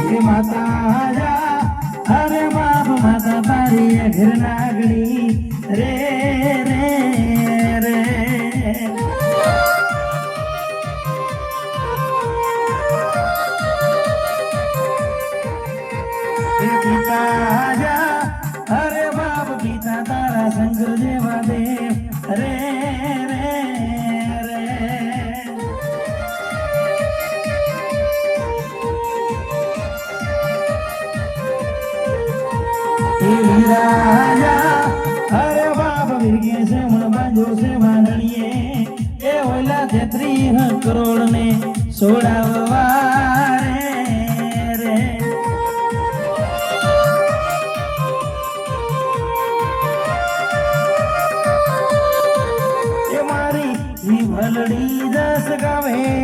એ માતા જા અરે બાપ માતા તારી ઘર નાગણી રે રે રે એ પિતા જા અરે બાપ પિતા તારા સંગ જેવા દેવ રે રે રે રાજા અરે બાપ વિરગે છે મણ બાંધો છે વાંધણીએ એ ઓલા 33 કરોડ ને સોડાવવા રે એ મારી ભલડી જસ ગાવે